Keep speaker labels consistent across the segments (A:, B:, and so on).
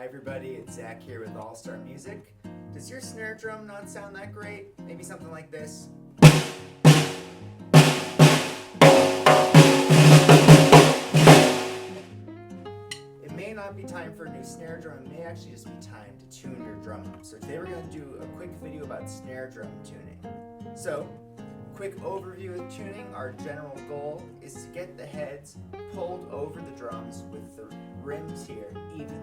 A: Hi everybody, it's Zach here with All Star Music. Does your snare drum not sound that great? Maybe something like this. It may not be time for a new snare drum, it may actually just be time to tune your drum up. So today we're going to do a quick video about snare drum tuning. So, quick overview of tuning. Our general goal is to get the heads pulled over the drums with the rims here evenly.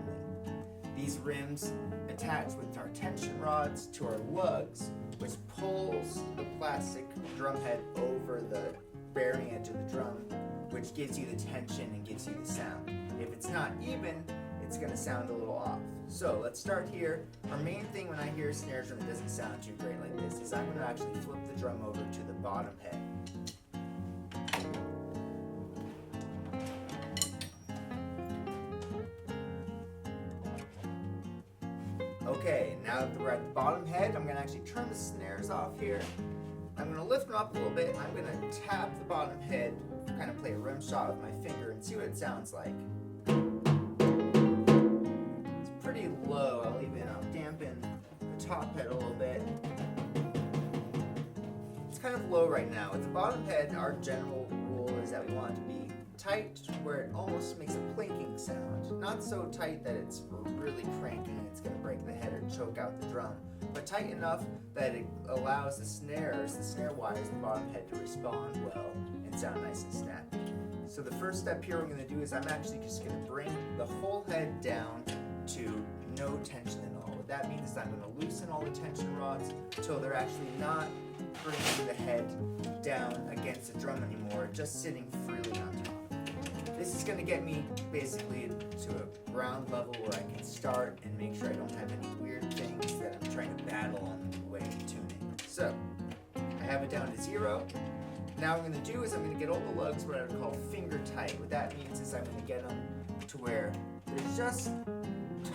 A: These rims attach with our tension rods to our lugs, which pulls the plastic drum head over the bearing edge of the drum, which gives you the tension and gives you the sound. If it's not even, it's going to sound a little off. So let's start here. Our main thing when I hear a snare drum that doesn't sound too great like this is I'm going to actually flip the drum over to the bottom head. Okay, now that we're at the bottom head, I'm going to actually turn the snares off here. I'm going to lift them up a little bit. I'm going to tap the bottom head, kind of play a rim shot with my finger and see what it sounds like. It's pretty low. I'll dampen the top head a little bit. It's kind of low right now. With the bottom head, our general rule is that we want it to be tight where it almost makes a plinking sound. Not so tight that it's really cranking and it's going to break the head or choke out the drum, but tight enough that it allows the snare wires in the bottom head to respond well and sound nice and snappy. So the first step here we're going to do is I'm actually just going to bring the whole head down to no tension at all. What that means is I'm going to loosen all the tension rods until they're actually not bringing the head down against the drum anymore, just sitting freely on top. This is going to get me basically to a ground level where I can start and make sure I don't have any weird things that I'm trying to battle on the way of tuning. So, I have it down to 0. Now what I'm going to do is I'm going to get all the lugs what I would call finger tight. What that means is I'm going to get them to where they're just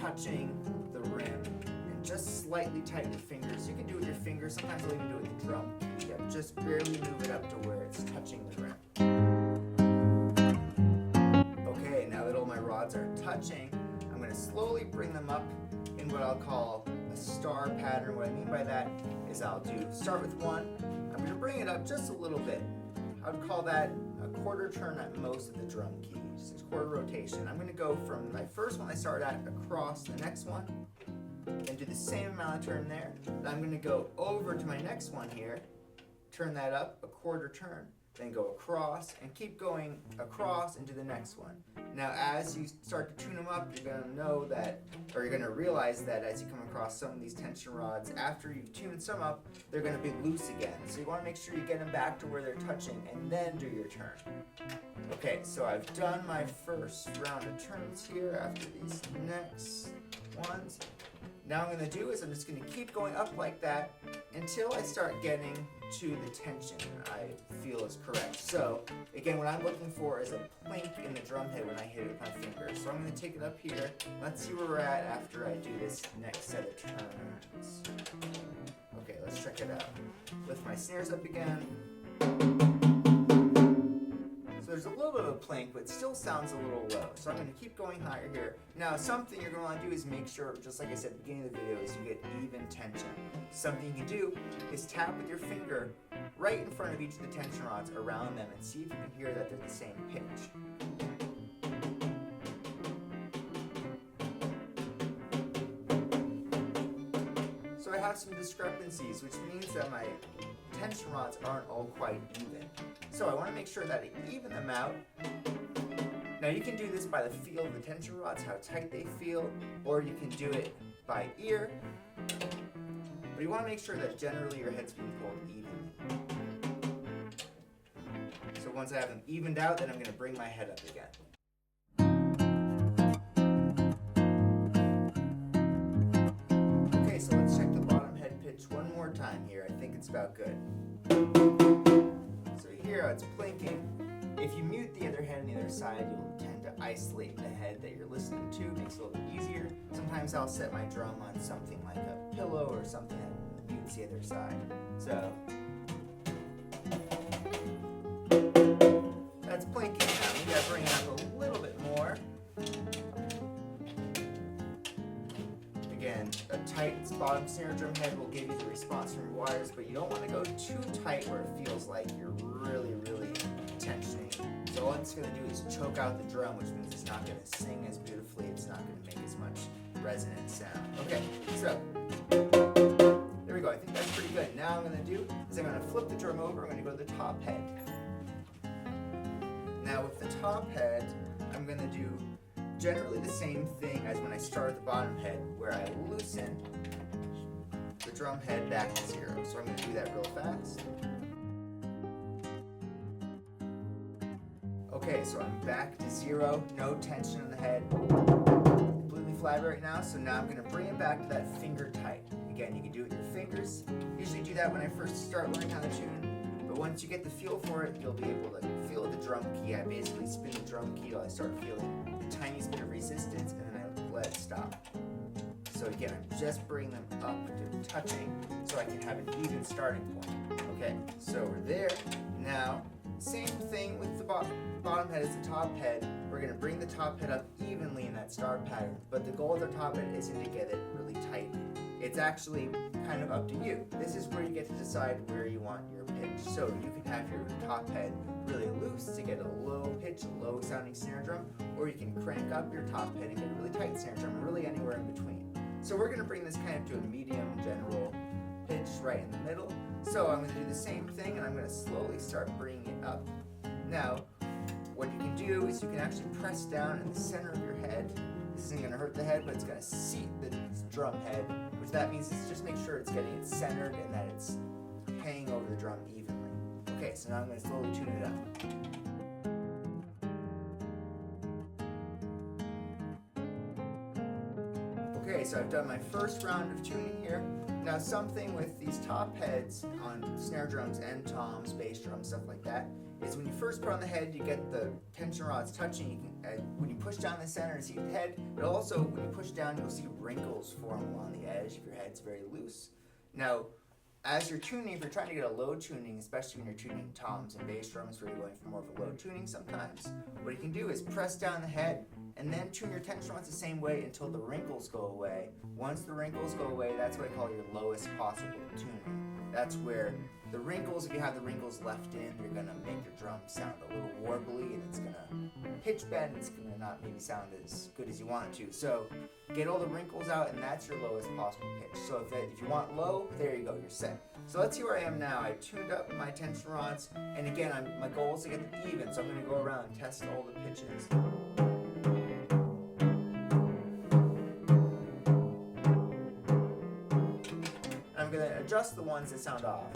A: touching the rim and just slightly tighten your fingers. You can do it with your fingers, sometimes I'll even do it with the drum key. Just barely move it up to where it's touching the rim. Okay, now that all my rods are touching, I'm going to slowly bring them up in what I'll call a star pattern. What I mean by that is start with 1. I'm going to bring it up just a little bit. I would call that a quarter turn at most of the drum key, just a quarter rotation. I'm going to go from my first one I started at across the next one and do the same amount of turn there. Then I'm going to go over to my next one here, turn that up a quarter turn, then go across and keep going across into the next one. Now as you start to tune them up, you're going to know that, or you're going to realize that as you come across some of these tension rods, after you've tuned some up, they're going to be loose again. So you want to make sure you get them back to where they're touching and then do your turn. Okay, so I've done my first round of turns here after these next ones. Now what I'm going to do is I'm just going to keep going up like that until I start getting to the tension I feel is correct. So again, what I'm looking for is a plink in the drum head when I hit it with my finger. So I'm going to take it up here. Let's see where we're at after I do this next set of turns. Okay, let's check it out. Lift my snares up again. So there's a little bit of a plink, but it still sounds a little low. So I'm going to keep going higher here. Now, something you're going to want to do is make sure, just like I said at the beginning of the video, is you get even tension. Something you can do is tap with your finger right in front of each of the tension rods around them and see if you can hear that they're the same pitch. So I have some discrepancies, which means that my tension rods aren't all quite even. So I want to make sure that I even them out. Now you can do this by the feel of the tension rods, how tight they feel, or you can do it by ear. But you want to make sure that generally your head's being pulled evenly. So once I have them evened out, then I'm going to bring my head up again. Okay, so let's check the bottom head pitch one more time here. I think it's about good. So here it's plinking. If you mute the other head on the other side, you'll tend to isolate the head that you're listening to. It makes it a little bit easier. Sometimes I'll set my drum on something like a pillow or something that mutes the other side. So that's plinking now. Maybe I bring it up a little bit more. again, a tight bottom snare drum head will give you the response from your wires, but you don't want to go too tight where it feels like you're really, really tensioning. So all it's going to do is choke out the drum, which means it's not going to sing as beautifully, it's not going to make as much resonant sound. Okay, so there we go. I think that's pretty good. Now I'm going to do is I'm going to flip the drum over. I'm going to go to the top head. Now with the top head, I'm going to do generally the same thing as when I start at the bottom head, where I loosen the drum head back to 0. So I'm going to do that real fast. Okay, so I'm back to 0, no tension in the head, completely flat right now. So now I'm going to bring it back to that finger tight. Again, you can do it with your fingers. Usually do that when I first start learning how to tune, but once you get the feel for it, you'll be able to feel the drum key. I basically spin the drum key till I start feeling the tiniest bit of resistance, and then I let it stop. So again, I'm just bringing them up to touching so I can have an even starting point. Okay, so we're there. Now, same thing with the bottom head as the top head. We're going to bring the top head up evenly in that star pattern, but the goal of the top head isn't to get it really tight. It's actually kind of up to you. This is where you get to decide where you want your pitch. So you can have your top head really loose to get a low pitch, low sounding snare drum, or you can crank up your top head and get a really tight snare drum, really anywhere in between. So we're going to bring this kind of to a medium general pitch right in the middle. So I'm going to do the same thing, and I'm going to slowly start bringing it up. Now, what you can do is you can actually press down in the center of your head. This isn't going to hurt the head, but it's going to seat the drum head, which that means is just make sure it's getting it centered and that it's hanging over the drum evenly. Okay, so now I'm going to slowly tune it up. Okay, so I've done my first round of tuning here. Now something with these top heads on snare drums and toms, bass drums, stuff like that, is when you first put on the head, you get the tension rods touching. You can, when you push down the center to see the head, but also when you push down, you'll see wrinkles form along the edge if your head's very loose. Now, as you're tuning, if you're trying to get a low tuning, especially when you're tuning toms and bass drums where you're going for more of a low tuning sometimes, what you can do is press down the head and then tune your tension rods the same way until the wrinkles go away. Once the wrinkles go away, that's what I call your lowest possible tuning. That's where the wrinkles, if you have the wrinkles left in, you're going to make your drum sound a little warbly, and it's going to pitch bend, it's going to not maybe sound as good as you want it to. So get all the wrinkles out, and that's your lowest possible pitch. So if you want low, there you go, you're set. So let's see where I am now. I tuned up my tension rods, and again, my goal is to get them even, so I'm going to go around and test all the pitches. I'm going to adjust the ones that sound off.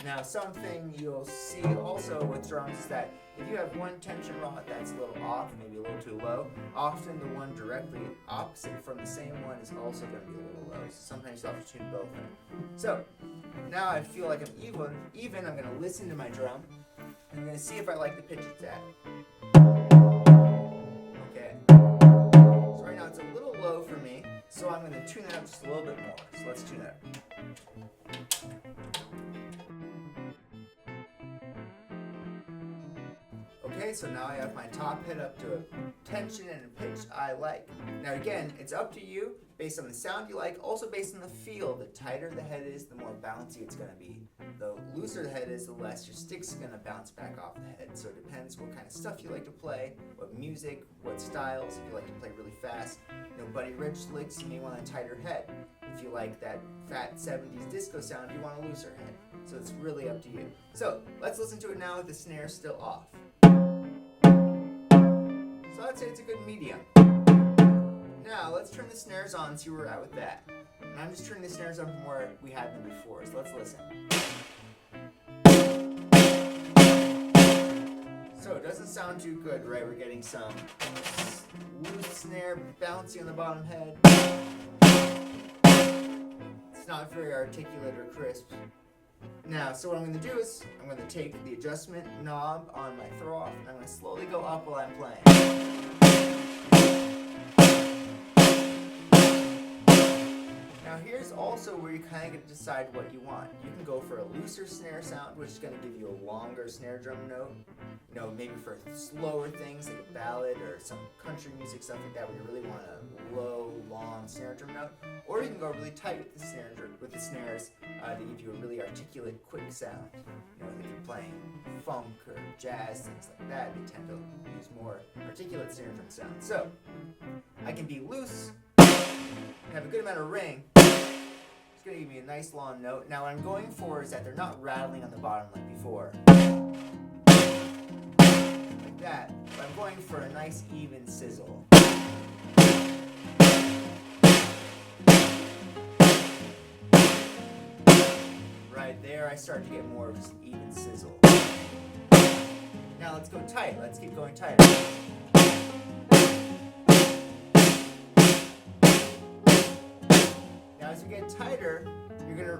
A: Now something you'll see also with drums is that if you have one tension rod that's a little off, maybe a little too low, often the one directly opposite from the same one is also going to be a little low. So sometimes you have to tune both in. So now I feel like I'm even. I'm going to listen to my drum. I'm going to see if I like the pitch it's at. It's a little low for me, so I'm going to tune it up just a little bit more. So let's tune it up. Okay, so now I have my top head up to a tension and a pitch I like. Now again, it's up to you based on the sound you like, also based on the feel. The tighter the head is, the more bouncy it's going to be. The looser the head is, the less your stick's going to bounce back off the head. So it depends what kind of stuff you like to play, what music, what styles. If you like to play really fast, Buddy Rich licks, you may want a tighter head. If you like that fat 70s disco sound, you want a looser head. So it's really up to you. So let's listen to it now with the snare still off. So I'd say it's a good medium. Now let's turn the snares on and see where we're at with that. And I'm just turning the snares on from where we had them before, so let's listen. So it doesn't sound too good, right? We're getting some loose snare bouncy on the bottom head. It's not very articulate or crisp. Now, so what I'm going to do is I'm going to take the adjustment knob on my throw off and I'm going to slowly go up while I'm playing. Now here's also where you kind of get to decide what you want. You can go for a looser snare sound, which is going to give you a longer snare drum note. maybe for slower things like a ballad or some country music, stuff like that, where you really want a low, long snare drum note. Or you can go really tight with the snares to give you a really articulate, quick sound. You know, if you're playing funk or jazz, things like that, they tend to use more articulate snare drum sounds. So I can be loose, have a good amount of ring. It's going to give me a nice long note. Now what I'm going for is that they're not rattling on the bottom like before. Like that. But I'm going for a nice even sizzle. Right there I start to get more of just even sizzle. Now let's go tight. Let's keep going tighter. Now as you get tighter, you're going to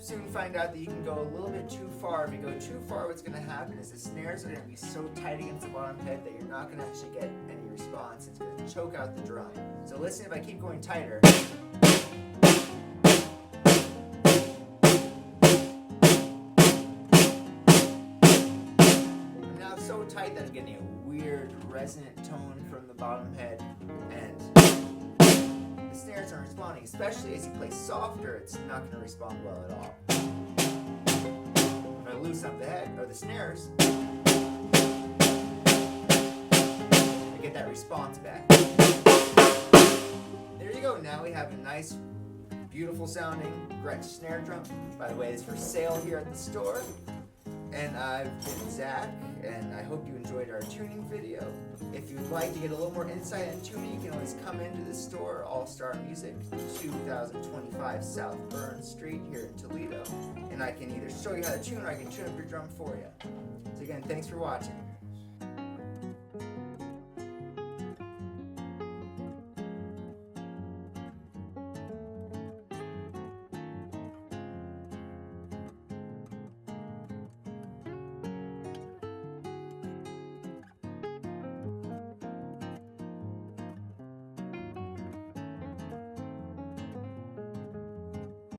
A: soon find out that you can go a little bit too far. If you go too far, what's going to happen is the snares are going to be so tight against the bottom head that you're not going to actually get any response. It's going to choke out the drum. So listen, if I keep going tighter. I'm now so tight that I'm getting a weird resonant tone from the bottom head, and the snares aren't responding, especially as you play softer, it's not going to respond well at all. If I loosen up the head, or the snares, I get that response back. There you go, now we have a nice, beautiful sounding Gretsch snare drum. By the way, it's for sale here at the store. And I've been Zach, and I hope you enjoyed our tuning video. If you'd like to get a little more insight on tuning, you can always come into the store, All Star Music, 2025 South Burn Street here in Toledo. And I can either show you how to tune or I can tune up your drum for you. So again, thanks for watching.